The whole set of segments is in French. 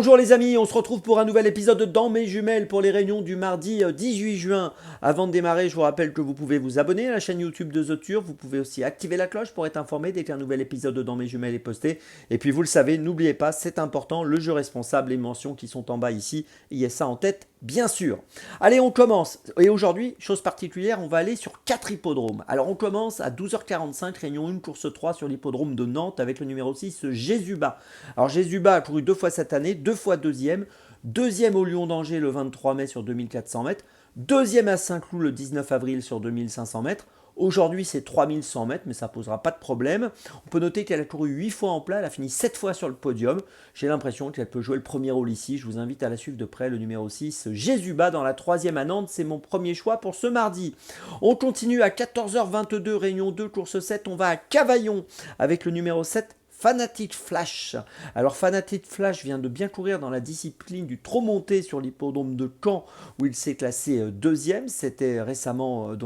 Bonjour les amis, on se retrouve pour un nouvel épisode de Dans mes jumelles pour les réunions du mardi 18 juin. Avant de démarrer, je vous rappelle que vous pouvez vous abonner à la chaîne YouTube de The Turf. Vous pouvez aussi activer la cloche pour être informé dès qu'un nouvel épisode de Dans mes jumelles est posté. Et puis vous le savez, n'oubliez pas, c'est important, le jeu responsable, les mentions qui sont en bas ici, il y a ça en tête, bien sûr. Allez, on commence. Et aujourd'hui, chose particulière, on va aller sur 4 hippodromes. Alors on commence à 12h45, réunion 1, course 3 sur l'hippodrome de Nantes avec le numéro 6, Jésuba. Alors Jésuba a couru 2 fois cette année, 2 fois deuxième. Deuxième au Lion d'Angers le 23 mai sur 2400 mètres. Deuxième à Saint-Cloud le 19 avril sur 2500 mètres. Aujourd'hui, c'est 3100 mètres, mais ça ne posera pas de problème. On peut noter qu'elle a couru 8 fois en plat, elle a fini 7 fois sur le podium. J'ai l'impression qu'elle peut jouer le premier rôle ici. Je vous invite à la suivre de près, le numéro 6, Jésuba, dans la troisième à Nantes. C'est mon premier choix pour ce mardi. On continue à 14h22, réunion 2, course 7. On va à Cavaillon avec le numéro 7, Fanatic Flash. Alors Fanatic Flash vient de bien courir dans la discipline du trot monté sur l'hippodrome de Caen où il s'est classé deuxième. C'était récemment,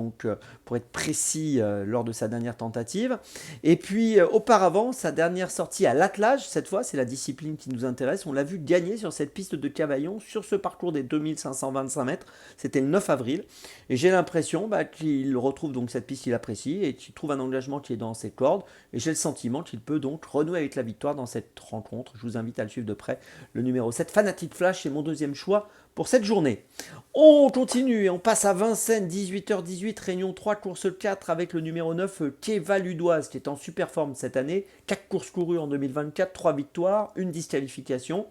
pour être précis, lors de sa dernière tentative. Et puis auparavant, sa dernière sortie à l'attelage, cette fois c'est la discipline qui nous intéresse, on l'a vu gagner sur cette piste de Cavaillon sur ce parcours des 2525 mètres. C'était le 9 avril. Et j'ai l'impression qu'il retrouve donc cette piste qu'il apprécie et qu'il trouve un engagement qui est dans ses cordes. Et j'ai le sentiment qu'il peut donc renouer avec la victoire dans cette rencontre. Je vous invite à le suivre de près. Le numéro 7, Fanatic Flash, est mon deuxième choix pour cette journée. On continue et on passe à Vincennes, 18h18, réunion 3, course 4 avec le numéro 9, Keva Ludoise, qui est en super forme cette année. 4 courses courues en 2024, 3 victoires, une disqualification.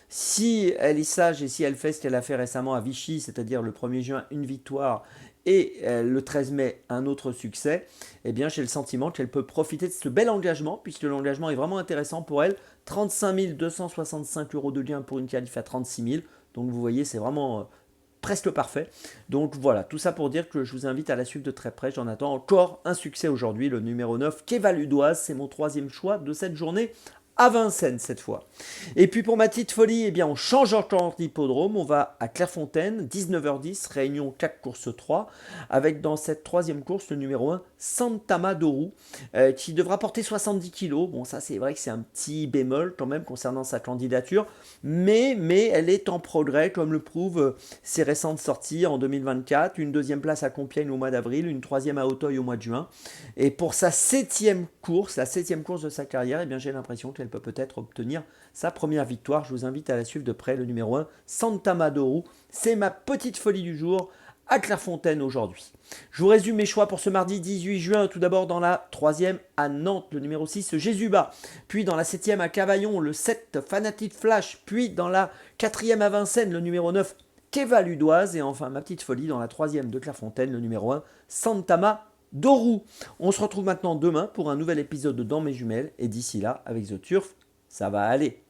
Si elle est sage et si elle fait ce qu'elle a fait récemment à Vichy, c'est-à-dire le 1er juin, une victoire, et le 13 mai, un autre succès, eh bien j'ai le sentiment qu'elle peut profiter de ce bel engagement, puisque l'engagement est vraiment intéressant pour elle. 35 265 euros de gain pour une qualif à 36 000. Donc vous voyez, c'est vraiment presque parfait. Donc voilà, tout ça pour dire que je vous invite à la suivre de très près. J'en attends encore un succès aujourd'hui, le numéro 9, Keva Ludoise. C'est mon troisième choix de cette journée à Vincennes cette fois. Et puis pour ma petite folie, eh bien on change encore d'hippodrome, on va à Clairefontaine, 19h10, réunion 4 course 3, avec dans cette troisième course le numéro 1, Santama Doru, qui devra porter 70 kg. Bon, ça c'est vrai que c'est un petit bémol quand même concernant sa candidature, mais elle est en progrès, comme le prouvent ses récentes sorties en 2024, une deuxième place à Compiègne au mois d'avril, une troisième à Auteuil au mois de juin. Et pour sa septième course, la septième course de sa carrière, eh bien j'ai l'impression qu'elle peut peut-être obtenir sa première victoire. Je vous invite à la suivre de près, le numéro 1, Santa Madoru. C'est ma petite folie du jour à Clairefontaine aujourd'hui. Je vous résume mes choix pour ce mardi 18 juin. Tout d'abord dans la troisième à Nantes, le numéro 6, Jésuba. Puis dans la septième à Cavaillon, le 7, Fanatic Flash. Puis dans la quatrième à Vincennes, le numéro 9, Keva Ludoise. Et enfin ma petite folie dans la troisième de Clairefontaine, le numéro 1, Santama Doru. On se retrouve maintenant demain pour un nouvel épisode de Dans mes jumelles. Et d'ici là, avec The Turf, ça va aller.